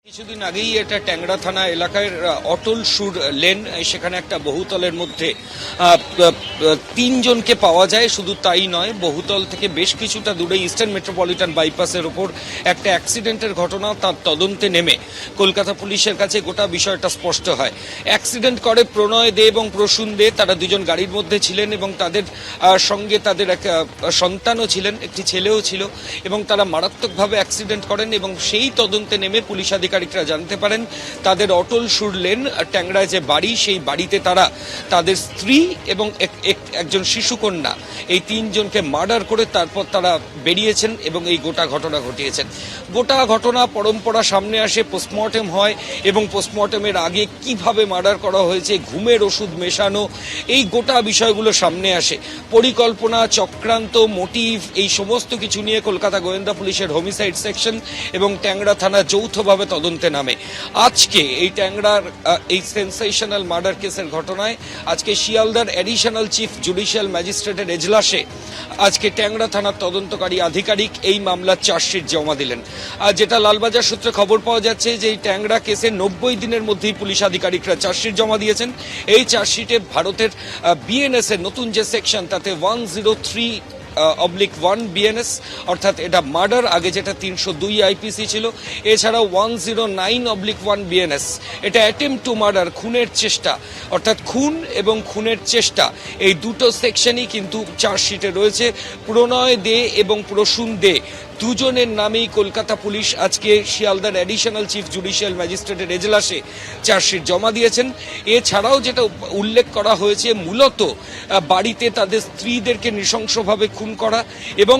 কিছুদিন আগেই এটা ট্যাংরা থানা এলাকার অটল সুর লেন, সেখানে একটা বহুতলের মধ্যে তিনজনকে পাওয়া যায়। শুধু তাই নয়, বহুতল থেকে বেশ কিছুটা দূরে ইস্টার্ন মেট্রোপলিটন বাইপাসের ওপর একটা অ্যাক্সিডেন্টের ঘটনা, তার তদন্তে নেমে কলকাতা পুলিশের কাছে গোটা বিষয়টা স্পষ্ট হয়। অ্যাক্সিডেন্ট করে প্রণয় দে এবং প্রসূন দে, তারা দুজন গাড়ির মধ্যে ছিলেন এবং তাদের সঙ্গে তাদের এক সন্তানও ছিলেন, একটি ছেলেও ছিল, এবং তারা মারাত্মকভাবে অ্যাক্সিডেন্ট করেন। এবং সেই তদন্তে নেমে পুলিশ আধিকারিকরা জানতে পারেন তাদের অটল সুর লেন ট্যাংরায় যে বাড়ি, সেই বাড়িতে তারা তাদের স্ত্রী এবং একজন শিশুকন্যা, এই তিনজনকে মার্ডার করে তারপর তারা বেরিয়েছেন এবং এই গোটা ঘটনা ঘটিয়েছেন। গোটা ঘটনা পরম্পরা সামনে আসে, পোস্টমর্টেম হয় এবং পোস্টমর্টেমের আগে কিভাবে মার্ডার করা হয়েছে, ঘুমের ওষুধ মেশানো, এই গোটা বিষয়গুলো সামনে আসে। পরিকল্পনা, চক্রান্ত, মোটিভ, এই সমস্ত কিছু নিয়ে কলকাতা গোয়েন্দা পুলিশের হোমিসাইড সেকশন এবং ট্যাংরা থানা যৌথভাবে তদন্তে নামে। আজকে এই ট্যাংরার এই সেন্সেশনাল মার্ডার কেসের ঘটনায় আজকে শিয়ালদার অ্যাডিশনাল চিফ জুডিশিয়াল ম্যাজিস্ট্রেটের এজলাসে আজকে ট্যাংরা থানার তদন্তকারী আধিকারিক এই মামলার চার্জশিট জমা দিলেন। আর যেটা লালবাজার সূত্রে খবর পাওয়া যাচ্ছে যে এই ট্যাংরা কেসে 90 দিনের মধ্যেই পুলিশ আধিকারিকরা চার্জশিট জমা দিয়েছেন। এই চার্জশিটে ভারতের বিএনএস এর নতুন যে সেকশন, তাতে 103/1 বিএনএস, অর্থাৎ এটা মার্ডার, আগে যেটা 302 আইপিসি ছিল, এছাড়াও 109/1 বিএনএস, এটা অ্যাটেম্প্ট টু মার্ডার, খুনের চেষ্টা, অর্থাৎ খুন এবং খুনের চেষ্টা, এই দুটো সেকশনই কিন্তু চার্জশিটে রয়েছে। প্রণয় দে এবং প্রসূন দে দুজনের নামেই কলকাতা পুলিশ আজকে শিয়ালদার অ্যাডিশনাল চিফ জুডিশিয়াল ম্যাজিস্ট্রেটের এজলাসে চার্জশিট জমা দিয়েছেন। এছাড়াও যেটা উল্লেখ করা হয়েছে, মূলত বাড়িতে তাদের স্ত্রীদেরকে নৃশংসভাবে খুন করা এবং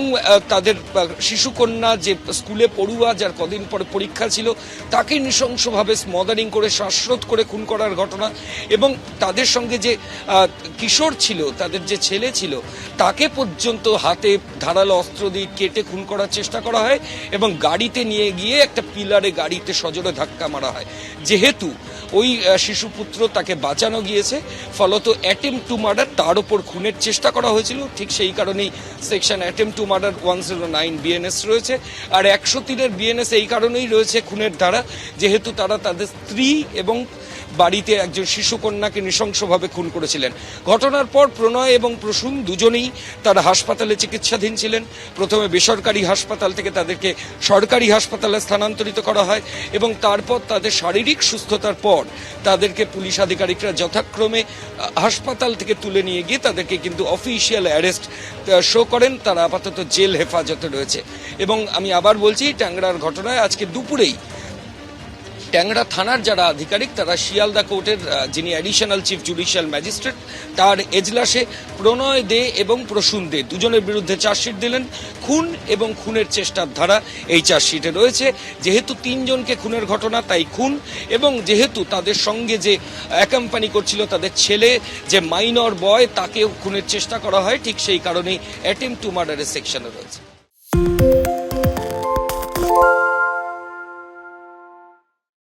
তাদের শিশুকন্যা যে স্কুলে পড়ুয়া, যার কদিন পরে পরীক্ষা ছিল, তাকে নৃশংসভাবে স্মদারিং করে শ্বাসরোধ করে খুন করার ঘটনা, এবং তাদের সঙ্গে যে কিশোর ছিল, তাদের যে ছেলে ছিল, তাকে পর্যন্ত হাতে ধারালো অস্ত্র দিয়ে কেটে খুন করার চেষ্টা করা হয় এবং গাড়িতে নিয়ে গিয়ে একটা পিলারে গাড়িতে সজোরে ধাক্কা মারা হয়। যেহেতু ওই শিশুপুত্র, তাকে বাঁচানো গিয়েছে, ফলত অ্যাটেম্প্ট টু মার্ডার, তার ওপর খুনের চেষ্টা করা হয়েছিল, ঠিক সেই কারণেই section attempt to murder 109 BNS রয়েছে। আর 103 বিএনএস এই কারণেই রয়েছে খুনের ধারা, যেহেতু তারা তাদের স্ত্রী এবং বাড়িতে একজন শিশুকন্যাকে নৃশংসভাবে খুন করেছিলেন। ঘটনার পর প্রণয় এবং প্রসূন দুজনেই তারা হাসপাতালে চিকিৎসাধীন ছিলেন। প্রথমে বেসরকারি হাসপাতাল থেকে তাদেরকে সরকারি হাসপাতালে স্থানান্তরিত করা হয় এবং তারপর তাদের শারীরিক সুস্থতার পর তাদেরকে পুলিশ আধিকারিকরা যথাক্রমে হাসপাতাল থেকে তুলে নিয়ে গিয়ে তাদেরকে কিন্তু অফিসিয়াল অ্যারেস্ট শো করেন। তারা আপাতত জেল হেফাজতে রয়েছে। এবং আমি আবার বলছি, ট্যাংরার ঘটনায় আজকে দুপুরেই ট্যাংরা থানার যারা আধিকারিক, তারা শিয়ালদা কোর্টের যিনি অ্যাডিশনাল চিফ জুডিশিয়াল ম্যাজিস্ট্রেট, তার এজলাসে প্রণয় দে এবং প্রসূন দে দুজনের বিরুদ্ধে চার্জশিট দিলেন। খুন এবং খুনের চেষ্টার ধারা এই চার্জশিটে রয়েছে। যেহেতু তিনজনকে খুনের ঘটনা, তাই খুন, এবং যেহেতু তাদের সঙ্গে যে অ্যাকম্পানি করছিল তাদের ছেলে, যে মাইনর বয়, তাকেও খুনের চেষ্টা করা হয়, ঠিক সেই কারণেই অ্যাটেম্প্ট টু মার্ডারের সেকশনে রয়েছে।